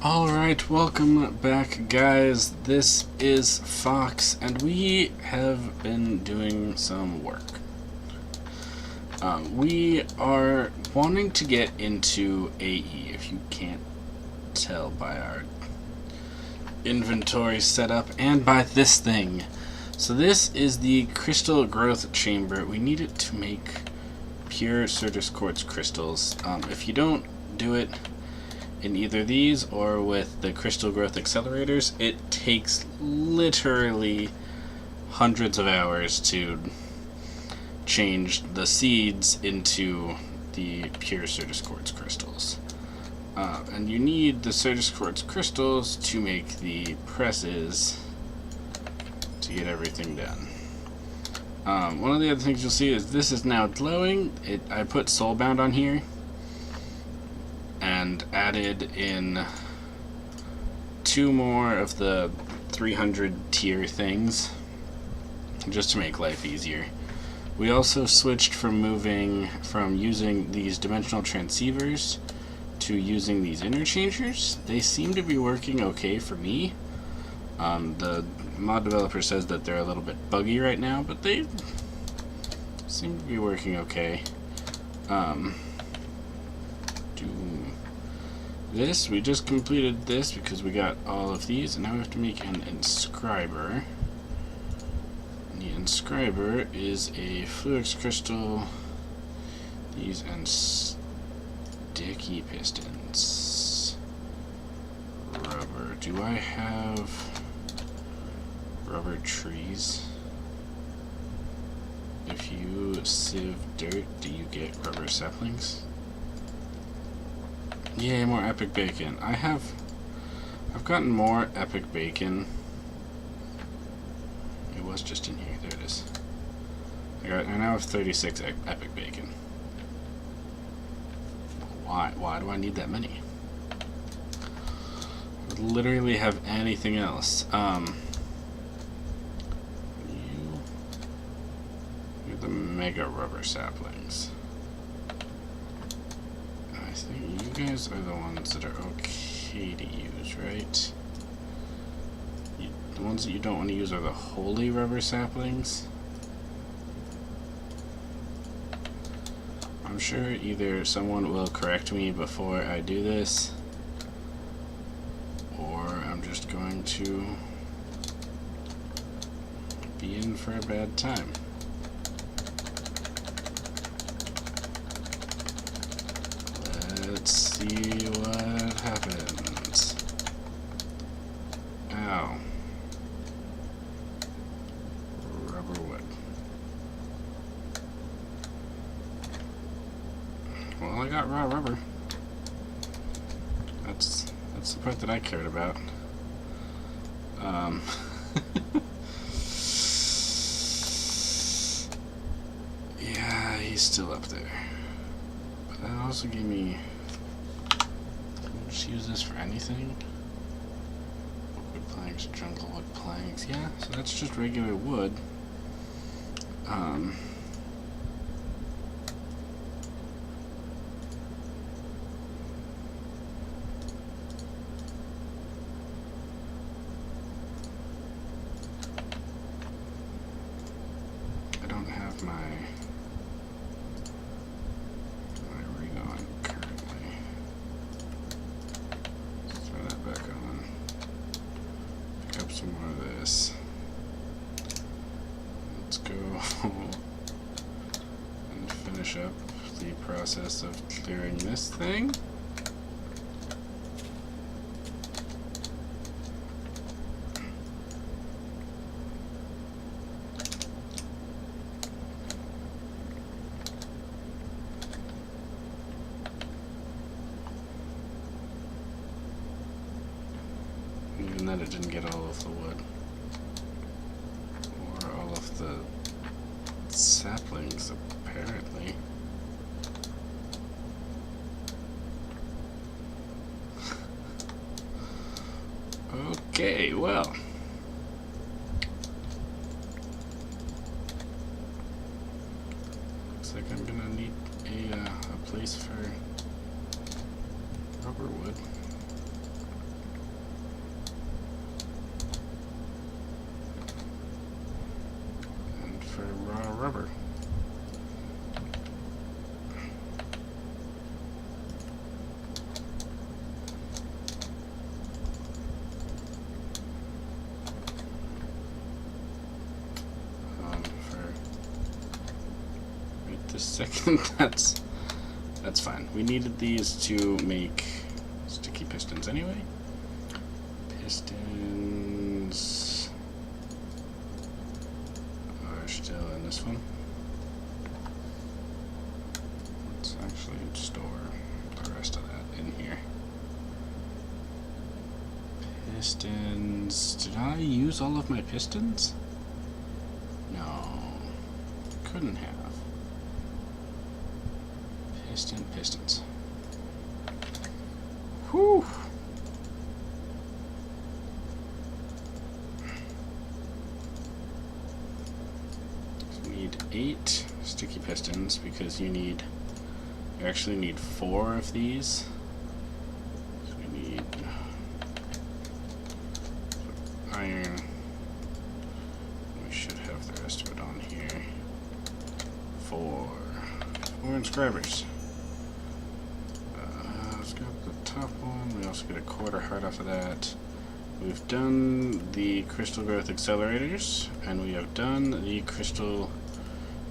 Alright, welcome back, guys. This is Fox, and we have been doing some work. We are wanting to get into AE, if you can't tell by our inventory setup, and by this thing. So this is the crystal growth chamber. We need it to make pure Certus quartz crystals. If you don't do it in either these or with the crystal growth accelerators, it takes literally hundreds of hours to change the seeds into the pure Certus quartz crystals. And you need the Certus quartz crystals to make the presses to get everything done. One of the other things you'll see is this is now glowing. I put soulbound on here and added in 2 more of the 300 tier things just to make life easier. We also switched from using these dimensional transceivers to using these interchangers. They seem to be working okay for me. The mod developer says that they're a little bit buggy right now, but they seem to be working okay. We just completed this because we got all of these, and now we have to make an inscriber. And the inscriber is a fluix crystal, these, and sticky pistons. Rubber. Do I have rubber trees? If you sieve dirt, do you get rubber saplings? Yay, more epic bacon. I've gotten more epic bacon. It was just in here. There it is. I now have 36 epic bacon. Why do I need that many? I would literally have anything else. You're the mega rubber saplings. I think you guys are the ones that are okay to use, right? The ones that you don't want to use are the holy rubber saplings. I'm sure either someone will correct me before I do this, or I'm just going to be in for a bad time. Let's see what happens. Ow. Rubber wood. Well, I got raw rubber. That's the part that I cared about. Yeah, he's still up there. But that also gave me... Just use this for anything. Wood planks, jungle wood planks. Yeah, so that's just regular wood. I don't have my ring on currently. Throw that back on. Pick up some more of this. Let's go and finish up the process of clearing this thing. Even then, it didn't get all of the wood. Or all of the saplings, apparently. Okay, well. Looks like I'm gonna need a place for rubber wood. second. That's fine. We needed these to make sticky pistons anyway. Pistons are still in this one. Let's actually store the rest of that in here. Pistons. Did I use all of my pistons? No. Couldn't have. Pistons. Whew. So we need 8 sticky pistons because you actually need 4 of these. So we need iron. We should have the rest of it on here. 4 inscribers. Let's grab the top one. We also get a quarter heart off of that. We've done the crystal growth accelerators, and we have done the crystal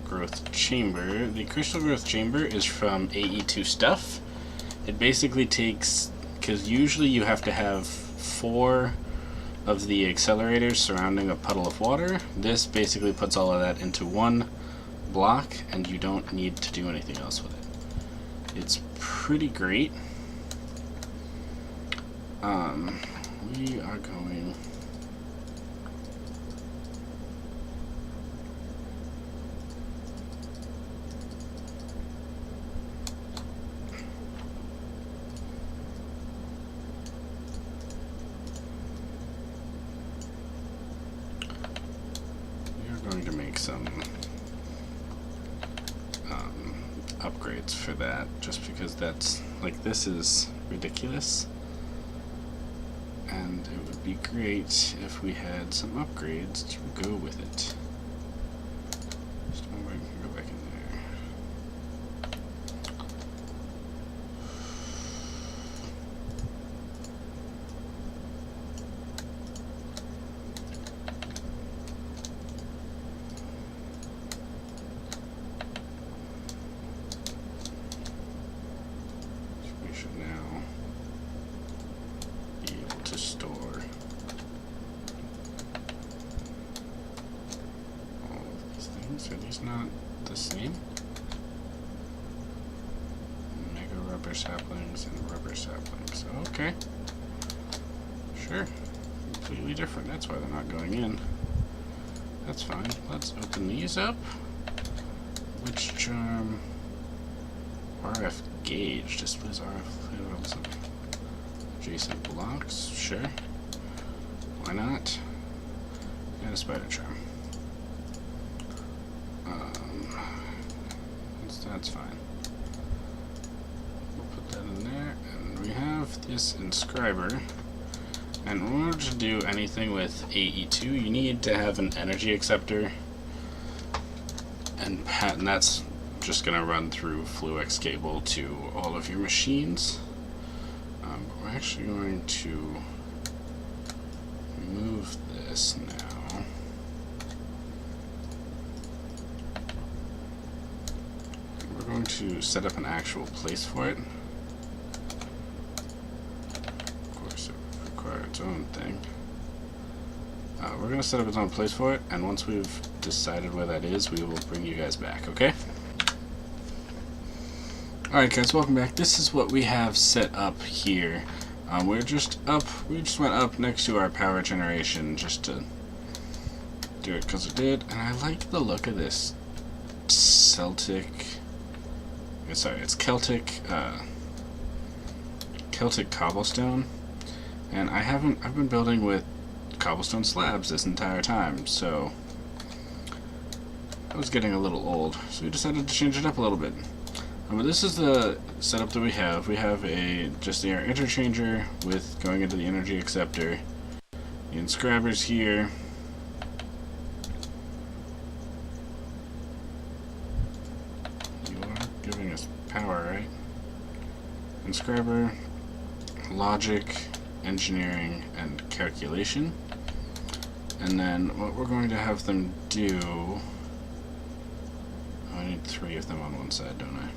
growth chamber. The crystal growth chamber is from AE2 stuff. It basically takes, because usually you have to have 4 of the accelerators surrounding a puddle of water. This basically puts all of that into one block, and you don't need to do anything else with it. It's pretty great. We are going to make some upgrades for that, just because that's, like, this is ridiculous, and it would be great if we had some upgrades to go with it. Just one way we can go back in there. Are these not the same? Mega rubber saplings and rubber saplings. Okay. Sure. Completely different. That's why they're not going in. That's fine. Let's open these up. Witch charm. RF gauge. Displays RF levels. Adjacent blocks. Sure. Why not? And a spider charm. That's fine. We'll put that in there, and we have this inscriber. And in order to do anything with AE2, you need to have an energy acceptor, and that's just going to run through Fluix cable to all of your machines. But we're actually going to move this now. Going to set up an actual place for it. Of course, it would require its own thing. We're going to set up its own place for it, and once we've decided where that is, we will bring you guys back, okay? Alright guys, welcome back. This is what we have set up here. We just went up next to our power generation just to do it because it did, and I like the look of this it's Celtic cobblestone, and I've been building with cobblestone slabs this entire time, so I was getting a little old, so we decided to change it up a little bit. But this is the setup that we have. We have just the air interchanger with going into the energy acceptor, the inscribers here. Giving us power, right? Inscriber, logic, engineering, and calculation. And then what we're going to have them do, I I need 3 of them on one side, don't I?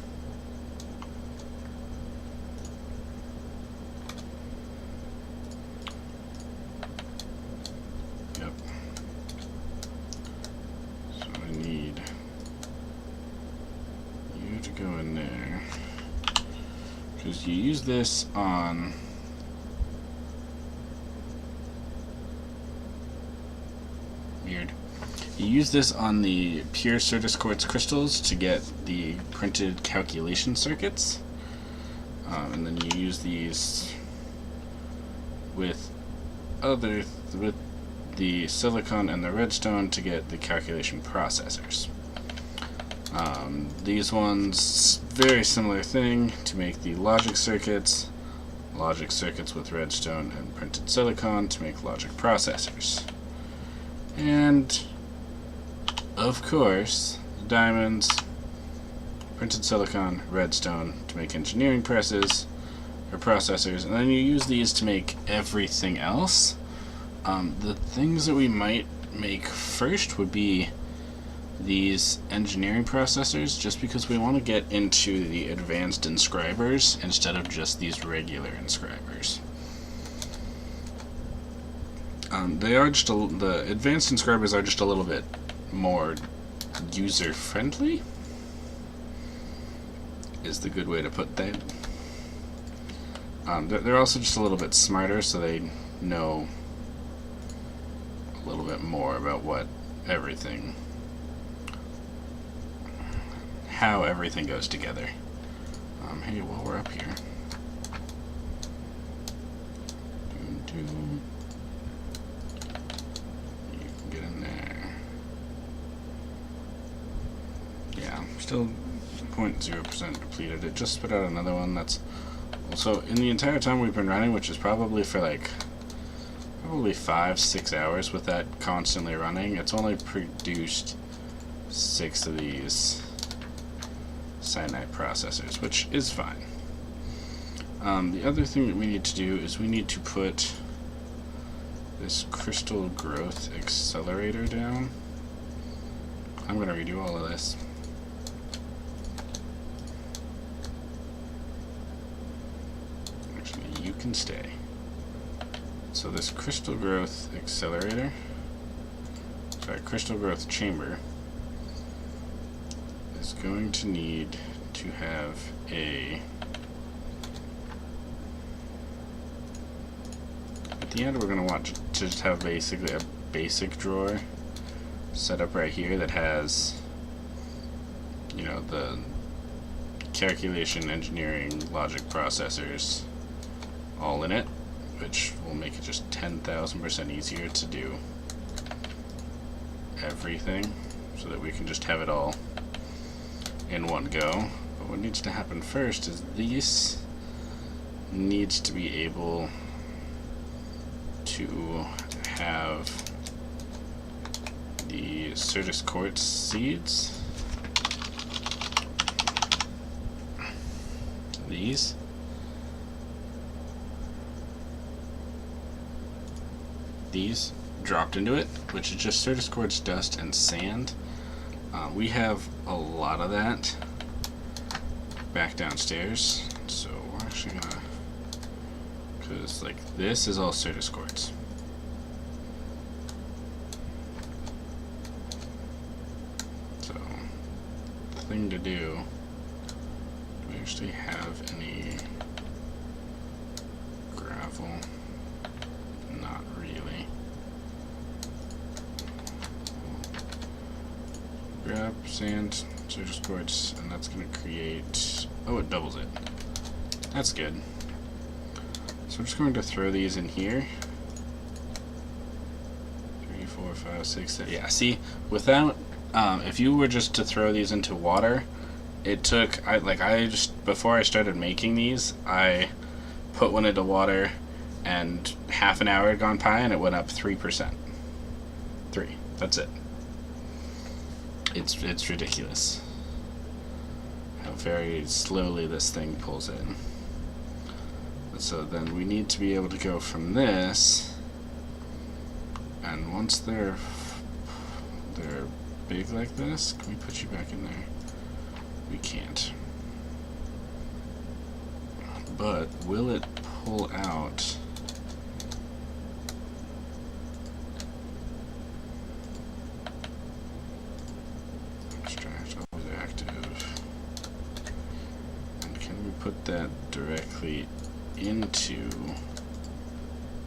Yep. So I need you to go in there, because you use this on weird. You use this on the pure Certus quartz crystals to get the printed calculation circuits, and then you use these with the silicon and the redstone to get the calculation processors. These ones, very similar thing, to make the logic circuits with redstone and printed silicon to make logic processors. And of course, diamonds, printed silicon, redstone to make engineering presses or processors, and then you use these to make everything else. The things that we might make first would be these engineering processors, just because we want to get into the advanced inscribers instead of just these regular inscribers. The advanced inscribers are just a little bit more user-friendly, is the good way to put that. They're also just a little bit smarter, so they know a little bit more about how everything goes together. Hey, while we're up here, you can get in there. Yeah, still 0.0% depleted. It just spit out another one. That's also, in the entire time we've been running, which is probably for like 5-6 hours with that constantly running, it's only produced 6 of these cyanide processors, which is fine. The other thing that we need to do is we need to put this crystal growth accelerator down. I'm going to redo all of this. Actually, you can stay. So this crystal growth chamber is going to need to have at the end we're going to want to just have basically a basic drawer set up right here that has, you know, the calculation, engineering, logic processors all in it, which will make it just 10,000% easier to do everything, so that we can just have it all in one go. But what needs to happen first is these needs to be able to have the Certus quartz seeds. These dropped into it, which is just Certus quartz dust and sand. We have a lot of that back downstairs, so we're actually gonna, because like this is all Certus quartz. So the thing to do, do we actually have any gravel? Not really. Grab sand, Certus quartz, and that's going to create... Oh, it doubles it. That's good. So we're just going to throw these in here. 3, 4, 5, 6, 7. Yeah, see, without... if you were just to throw these into water, it took... before I started making these, I put one into water, and half an hour had gone by, and it went up 3%. 3. That's it. It's ridiculous how very slowly this thing pulls in. So then we need to be able to go from this, and once they're big like this, can we put you back in there? we can't. But will it pull out? Extract always active. And can we put that directly into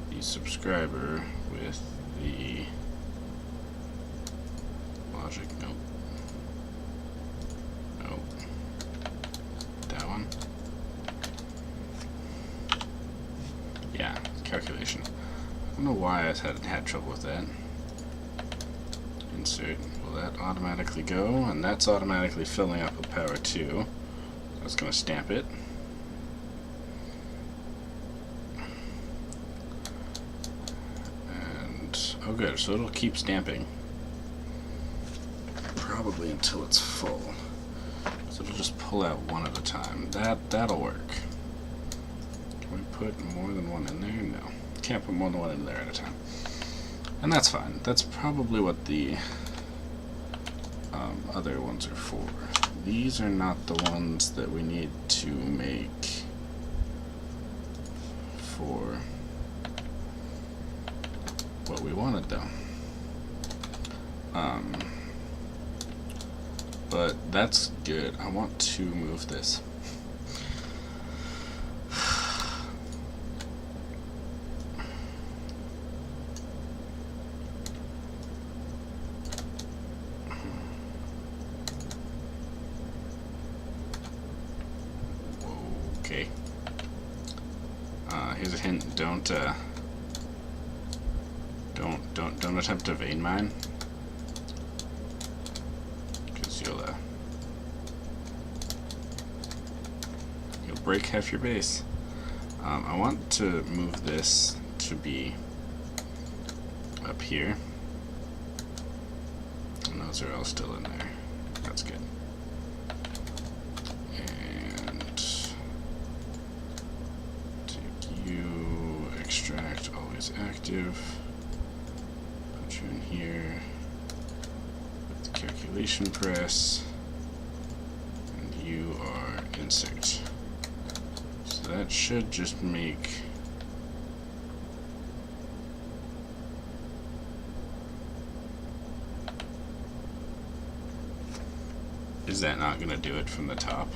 the subscriber with the logic? Nope. Nope. That one. Yeah, calculation. I don't know why I had trouble with that. Insert. Will that automatically go? And that's automatically filling up with power too. I was going to stamp it. And oh good, so it'll keep stamping. Probably until it's full. So it'll just pull out one at a time. That'll work. Can we put more than one in there? No. Can't put more than one in there at a time. And that's fine. That's probably what the other ones are for. These are not the ones that we need to make for what we wanted though. But that's good. I want to move this. Okay. Here's a hint. Don't attempt to vein mine, because you'll break half your base. I want to move this to be up here, and those are all still in there. That's good. Extract always active. Put you in here with the calculation press, and you are insert. So that should just make Is that not going to do it from the top?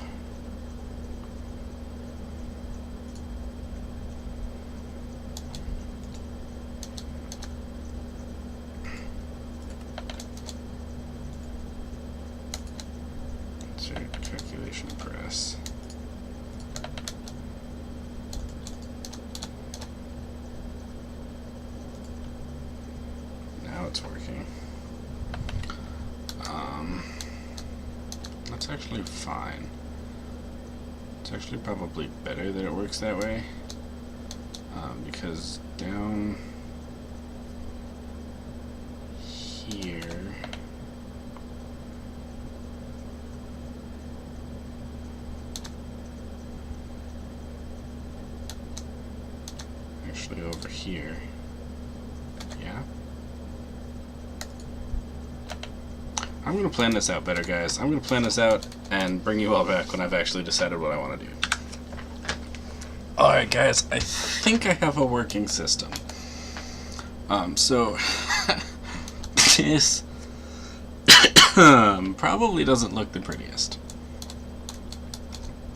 Calculation press. Now it's working. That's actually fine. It's actually probably better that it works that way, because down here over here. Yeah. I'm going to plan this out better, guys. I'm going to plan this out and bring you all back when I've actually decided what I want to do. Alright, guys. I think I have a working system. So this probably doesn't look the prettiest,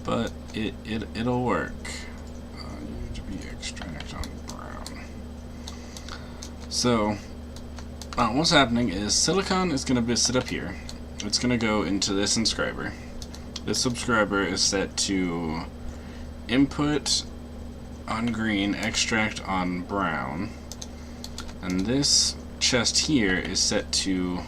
but it'll work. Need to be extract on brown. So what's happening is silicon is going to sit up here. It's going to go into this inscriber. This subscriber is set to input on green, extract on brown, and this chest here is set to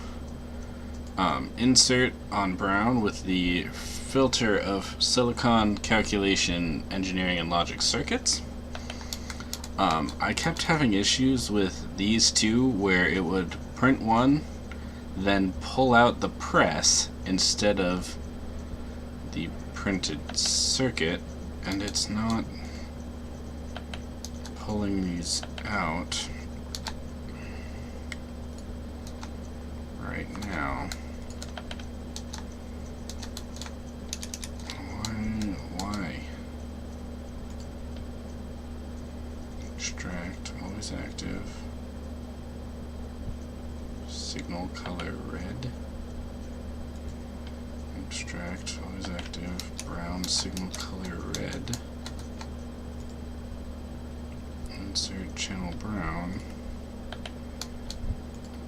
insert on brown with the filter of silicon, calculation, engineering, and logic circuits. I kept having issues with these two where it would print one, then pull out the press instead of the printed circuit, and it's not pulling these out right now. Extract, always active. Signal color red. Extract, always active. Brown, signal color red. Insert channel brown.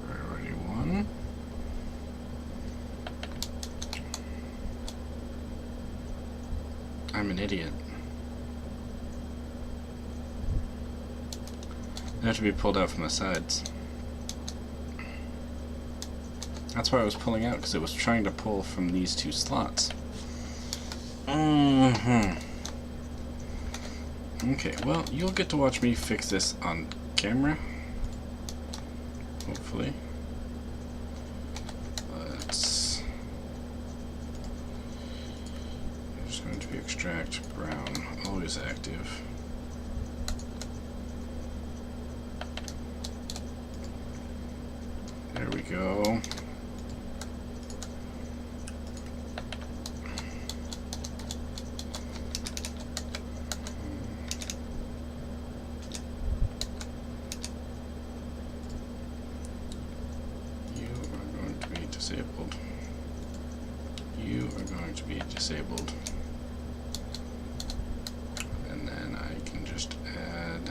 Priority 1. I'm an idiot. They have to be pulled out from the sides. That's why I was pulling out, because it was trying to pull from these two slots. Okay, well, you'll get to watch me fix this on camera. Hopefully. Let's... I'm just going to be extract brown, always active. There we go. Disabled. You are going to be disabled. And then I can just add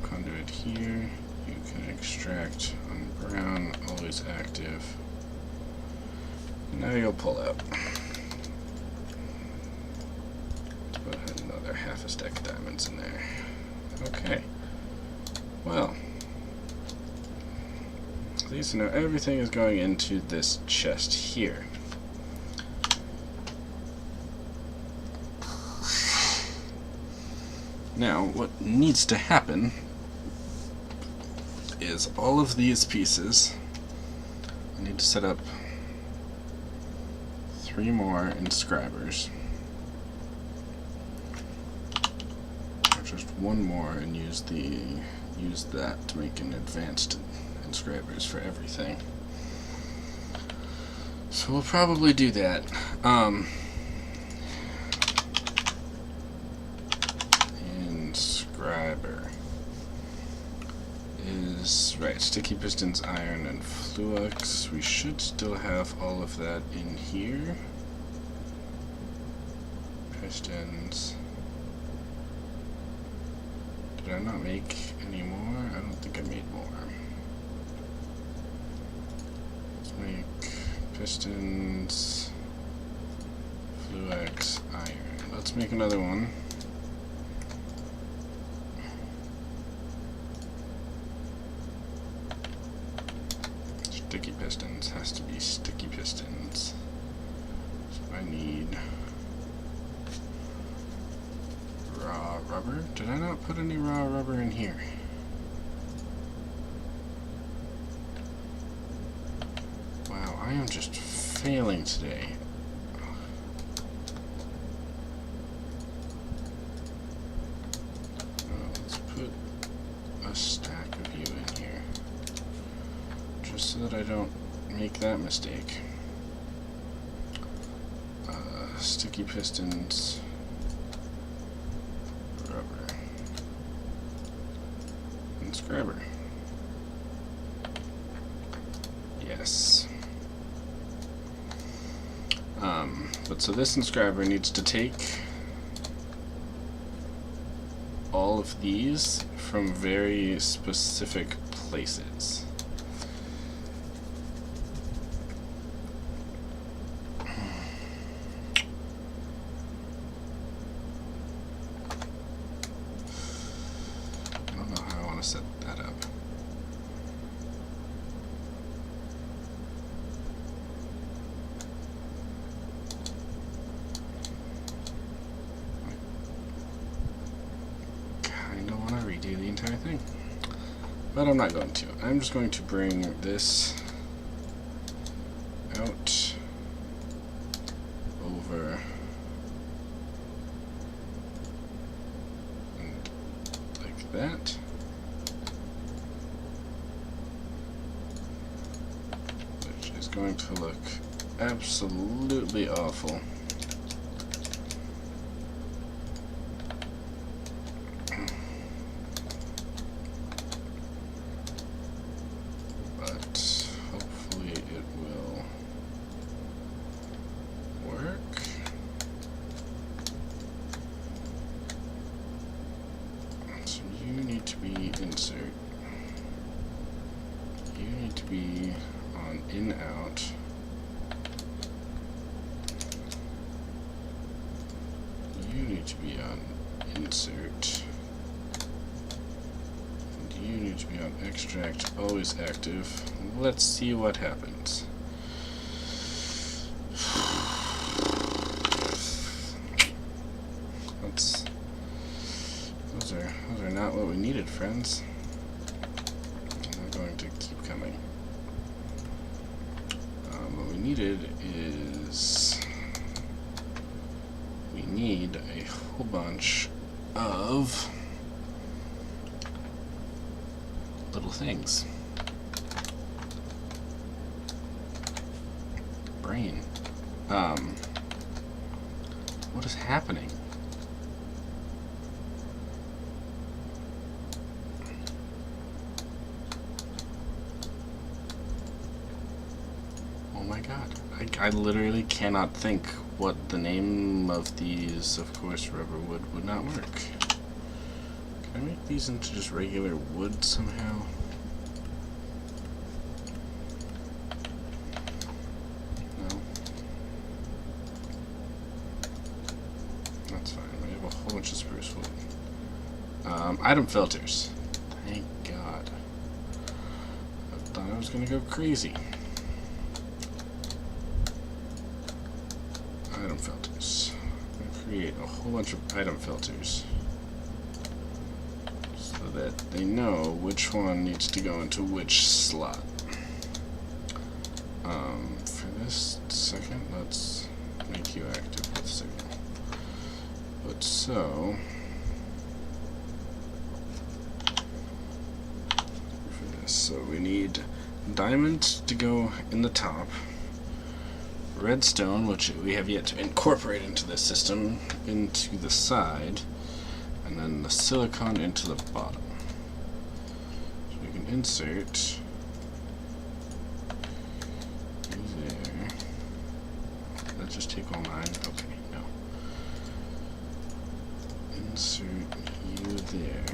conduit here. You can extract on brown, always active. Now you'll pull out. Let's put another half a stack of diamonds in there. Okay. Well. At least you know everything is going into this chest here. Now, what needs to happen is all of these pieces. I need to set up 3 more inscribers. Or just 1 more and use that to make an advanced inscribers for everything. So we'll probably do that. Inscriber is right. Sticky pistons, iron, and flux. We should still have all of that in here. Pistons. Did I not make any more? I don't think I made more. Make pistons, flux, iron. Let's make another one. Sticky pistons, has to be sticky pistons. So I need raw rubber. Did I not put any raw rubber in here? I am just failing today. Let's put a stack of you in here, just so that I don't make that mistake. Sticky pistons, rubber, inscriber. Yes. But so this inscriber needs to take all of these from very specific places. I don't know how I want to set that up. Thing, but I'm not going to. I'm just going to bring this out over and like that. Which is going to look absolutely awful. So you need to be insert. You need to be on in out. You need to be on insert. And you need to be on extract, always active. Let's see what happens. Those are not what we needed, friends. They're going to keep coming. What we needed is we need a whole bunch of little things. Brain. What is happening? Oh my god. I literally cannot think what the name of these. Of course, rubber wood not work. Can I make these into just regular wood somehow? No. That's fine. We have a whole bunch of spruce wood. Item filters. Thank God. I thought I was gonna go crazy. Item filters. I'm going to create a whole bunch of item filters so that they know which one needs to go into which slot. For this second, let's make you active with signal. But so, for this, so we need diamond to go in the top. Redstone, which we have yet to incorporate into the system, into the side, and then the silicon into the bottom. So we can insert you there. Let's just take all 9. Okay, no. Insert you there.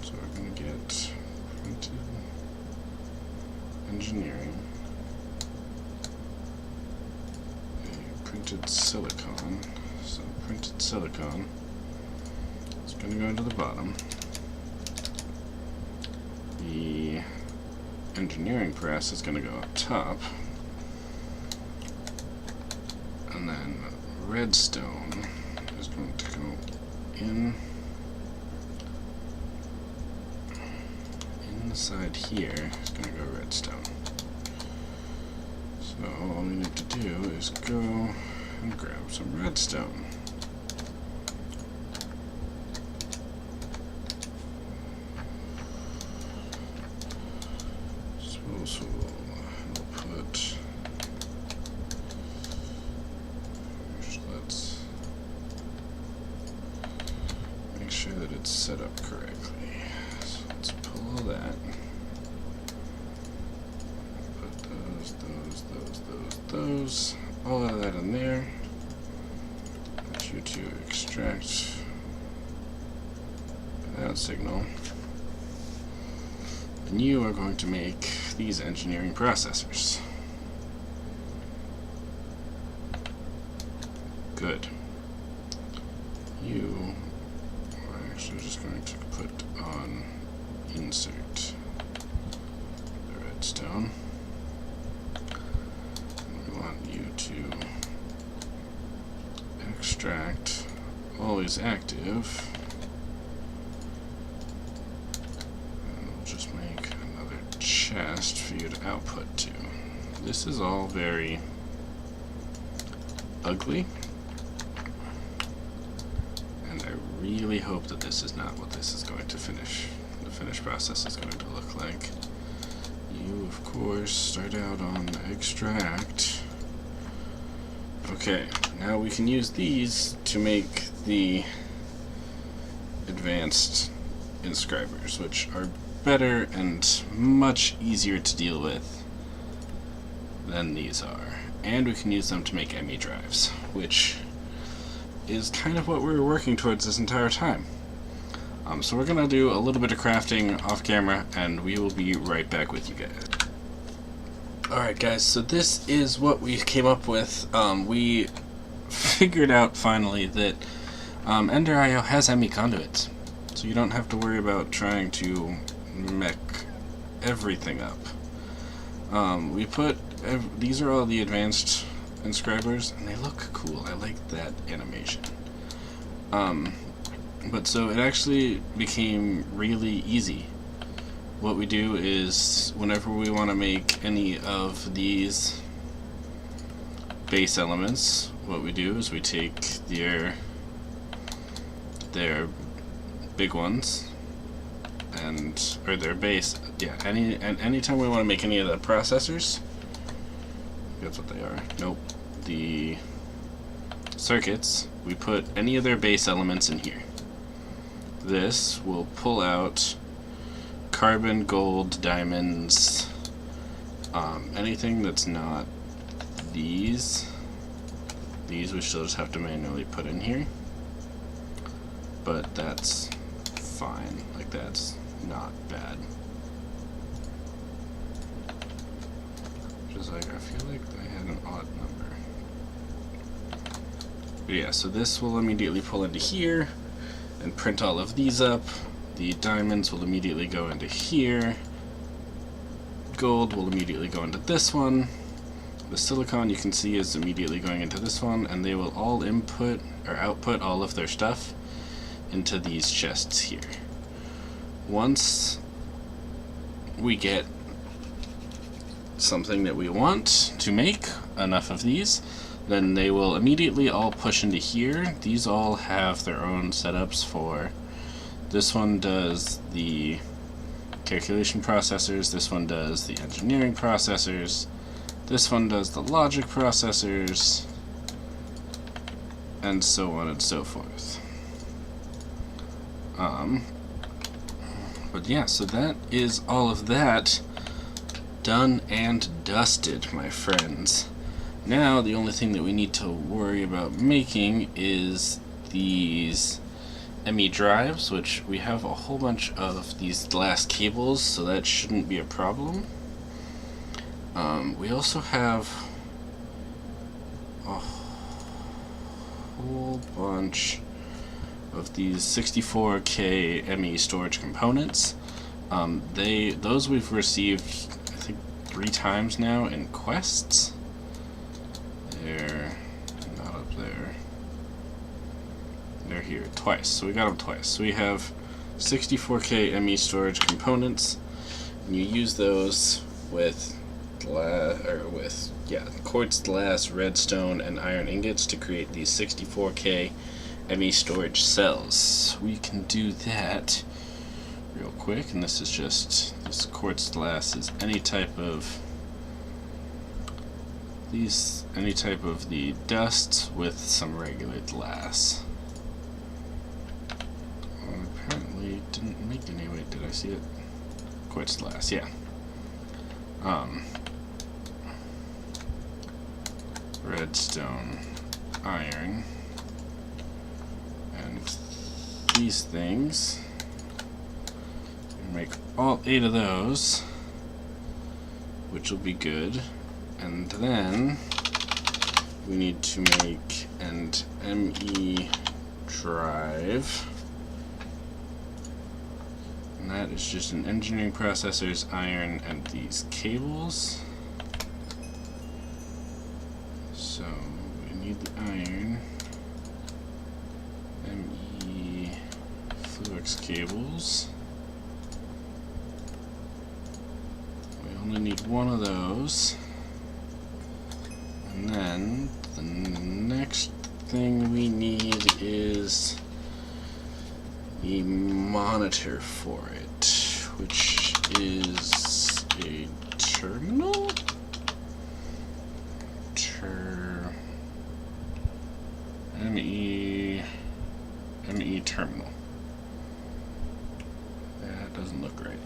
So we're going to get printed engineering. Printed silicon. So printed silicon is going to go into the bottom. The engineering press is going to go up top. And then redstone is going to go inside here. It's going to go redstone. So all we need to do is go and grab some redstone. So we'll put first, let's make sure that it's set up correctly. So let's pull that. Those, all of that in there. Get you to extract that signal. And you are going to make these engineering processors. Good. You are actually just going to put on insert the redstone. To extract always active, and we'll just make another chest for you to output to. This is all very ugly, and I really hope that this is not what this is going to finish. The finished process is going to look like. You, of course, start out on extract. Okay, now we can use these to make the advanced inscribers, which are better and much easier to deal with than these are. And we can use them to make ME drives, which is kind of what we were working towards this entire time. So we're gonna do a little bit of crafting off camera, and we will be right back with you guys. Alright guys, so this is what we came up with. We figured out finally that Ender.io has ME conduits, so you don't have to worry about trying to mech everything up. We put these are all the advanced inscribers, and they look cool. I like that animation. But so it actually became really easy. What we do is, whenever we want to make any of these base elements, what we do is we take their big ones, or their base, yeah, anytime we want to make any of the processors, that's what they are, nope, the circuits, we put any of their base elements in here. This will pull out carbon, gold, diamonds, anything that's not these we still just have to manually put in here, but that's fine, like that's not bad. Just like, I feel like I had an odd number. But yeah, so this will immediately pull into here and print all of these up. The diamonds will immediately go into here. Gold will immediately go into this one. The silicon, you can see, is immediately going into this one, and they will all input or output all of their stuff into these chests here. Once we get something that we want to make, enough of these, then they will immediately all push into here. These all have their own setups for, this one does the calculation processors, this one does the engineering processors, this one does the logic processors, and so on and so forth. But yeah, so that is all of that done and dusted, my friends. Now the only thing that we need to worry about making is these ME drives, which we have a whole bunch of these glass cables, so that shouldn't be a problem. We also have a whole bunch of these 64K ME storage components. Those we've received, I think, 3 times now in quests. They're not up there. They're here twice, so we got them twice. So we have 64K ME storage components, and you use those with quartz glass, redstone, and iron ingots to create these 64K ME storage cells. We can do that real quick, and this is just, this quartz glass is any type of the dust with some regular glass. Apparently didn't make any. Wait, did I see it? Quartz glass, yeah. Redstone, iron, and these things. Make all 8 of those, which will be good. And then we need to make an ME drive, and that is just an engineering processors, iron, and these cables. So we need the iron, ME fluix cables. We only need one of those. And then the next thing we need is the monitor for it, which is a terminal? ME terminal. That doesn't look right.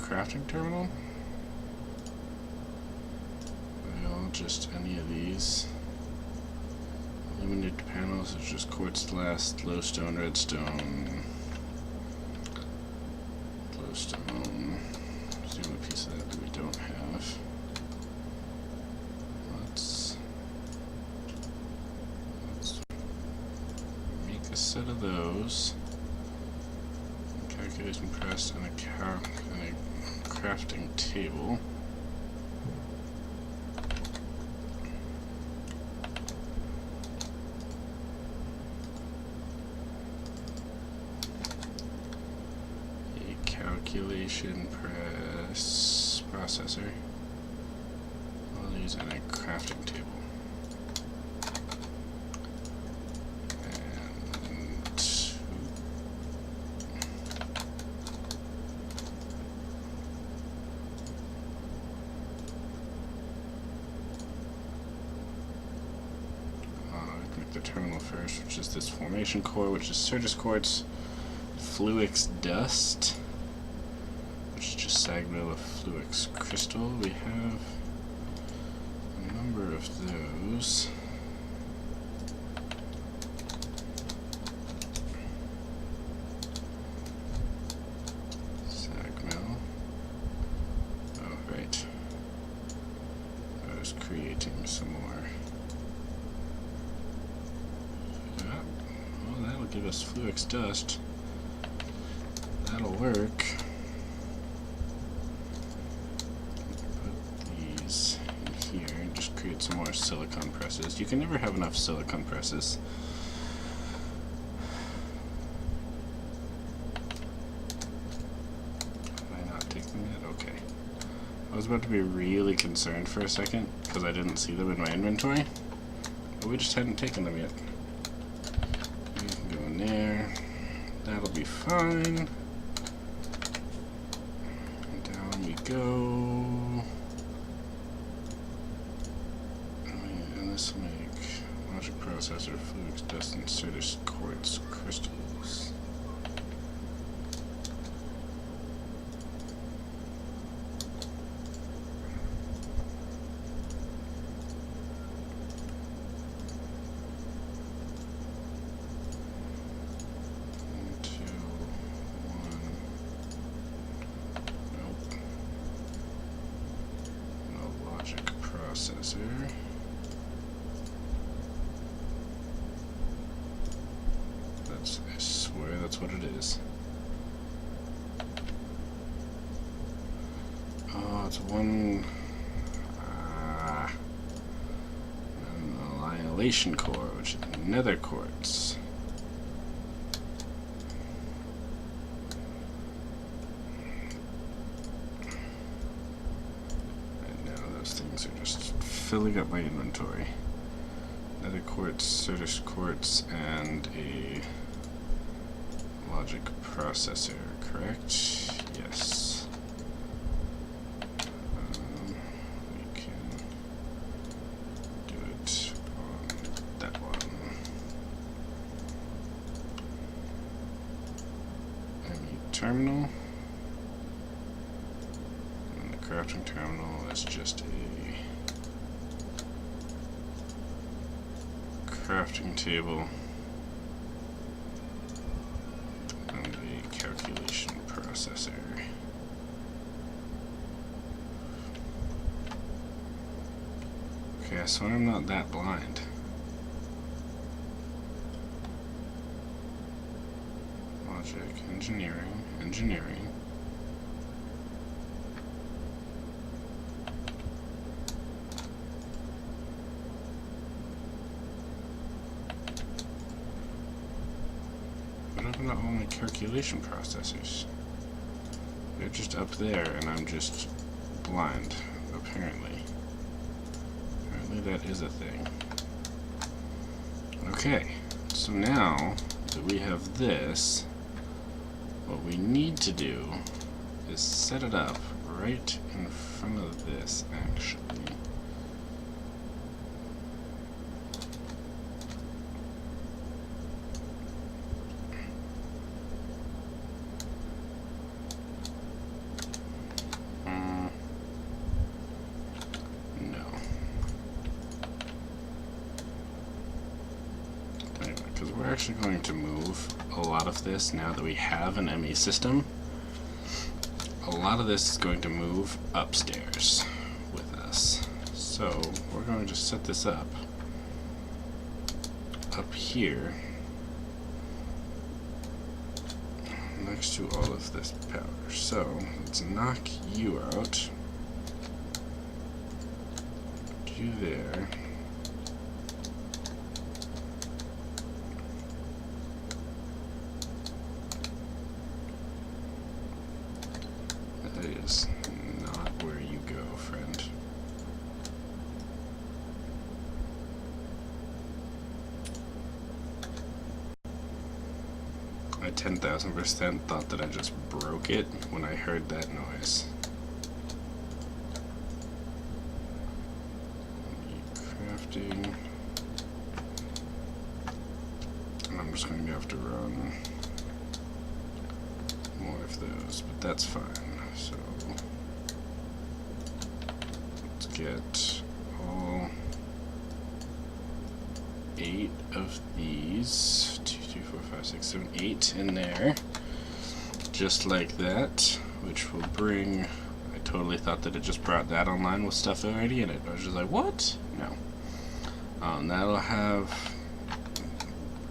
Crafting terminal? Well, just any of these. Illuminated panels, this is just quartz glass, glowstone, redstone, glowstone. Let's do a piece of that we don't have. Let's make a set of those. Calculation press and a crafting table. Calculation press processor. I'll use a crafting table. And make the terminal first, which is this formation core, which is Certus quartz, Fluix dust, which is just sag mill of Fluix crystal. We have a number of those. Sag mill. Oh, right. I was creating some more. Yeah. Well, that'll give us Fluix dust. That'll work. Here and just create some more silicon presses. You can never have enough silicon presses. Am I not taking them yet? Okay. I was about to be really concerned for a second because I didn't see them in my inventory, but we just hadn't taken them yet. You can go in there. That'll be fine. And down we go. This will make logic processor, Fluix dust, and Certus quartz crystals. Nope. No logic processor. I swear that's what it is. Oh, it's one an annihilation core, which is nether quartz. And now those things are just filling up my inventory. Nether quartz, Certus quartz, and a logic processor, correct? Yes. We can do it on that one. Terminal. And the crafting terminal is just a crafting table and a calculation processor. Okay, so I'm not that blind. Logic, engineering. But I've got all my calculation processors. They're just up there, and I'm just blind, apparently. Apparently that is a thing. Okay, so now that we have this, what we need to do is set it up right in front of this, actually. No. Anyway. because we're actually going to move a lot of this now that we have an ME system. A lot of this is going to move upstairs with us. So we're going to set this up here next to all of this power. So let's knock you out. Put you there. That is not where you go, friend. I 10,000% thought that I just broke it when I heard that noise. Crafting. And I'm just going to have to run more of those, but that's fine. So let's get all 8 of these. 2, 3, 4, 5, 6, 7, 8 in there. Just like that, which will bring... I totally thought that it just brought that online with stuff already in it. I was just like, what? No. That'll have...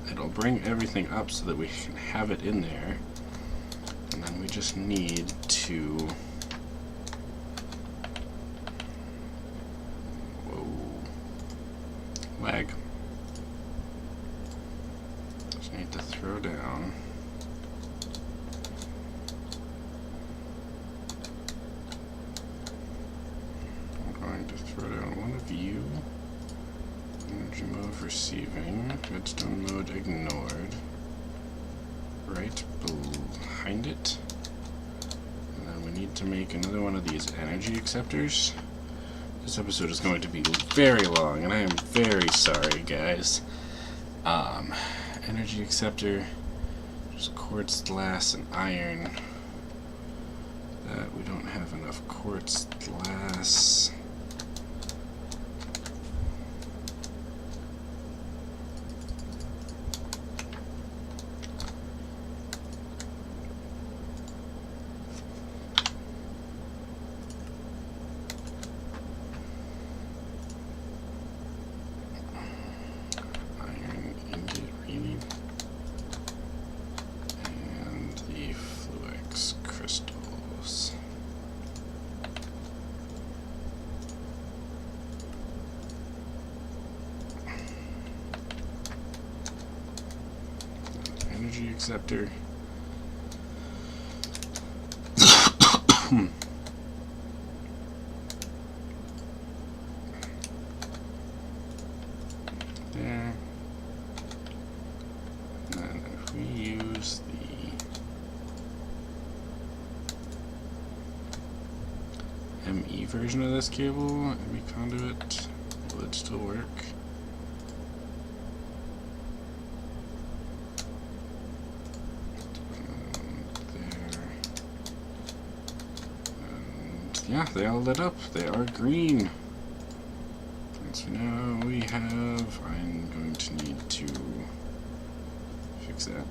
It'll bring everything up so that we can have it in there. And then we just need to... Whoa. Lag. Just need to throw down... I'm going to throw down one of you. Energy mode receiving. Redstone mode ignored. Right behind it. And then we need to make another one of these energy acceptors. This episode is going to be very long, and I am very sorry, guys. Energy acceptor, just quartz, glass, and iron. That we don't have enough quartz, glass. Energy acceptor. There. And then if we use the ME version of this cable, ME conduit, will it still work? Yeah, they all lit up. They are green. And so now we have... I'm going to need to fix that.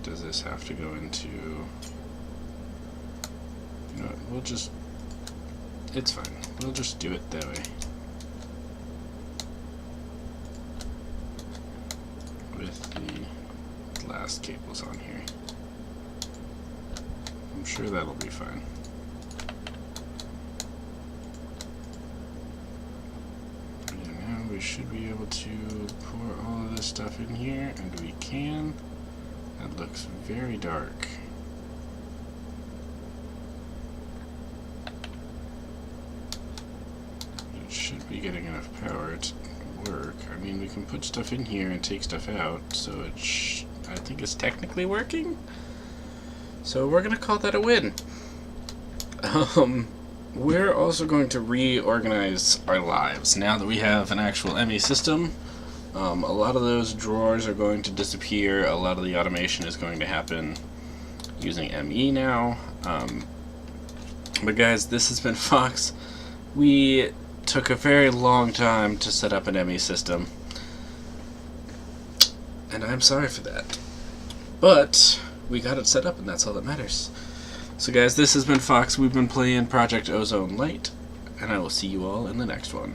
Does this have to go into... You know what, we'll just... It's fine. We'll just do it that way. With the glass cables on here. I'm sure that'll be fine. And now we should be able to pour all of this stuff in here, and we can. That looks very dark. It should be getting enough power to work. I mean, we can put stuff in here and take stuff out, so I think it's technically working. So we're going to call that a win. We're also going to reorganize our lives now that we have an actual ME system. A lot of those drawers are going to disappear. A lot of the automation is going to happen using ME now. But guys, this has been Fox. We took a very long time to set up an ME system, and I'm sorry for that. But we got it set up, and that's all that matters. So guys, this has been Fox. We've been playing Project Ozone Lite, and I will see you all in the next one.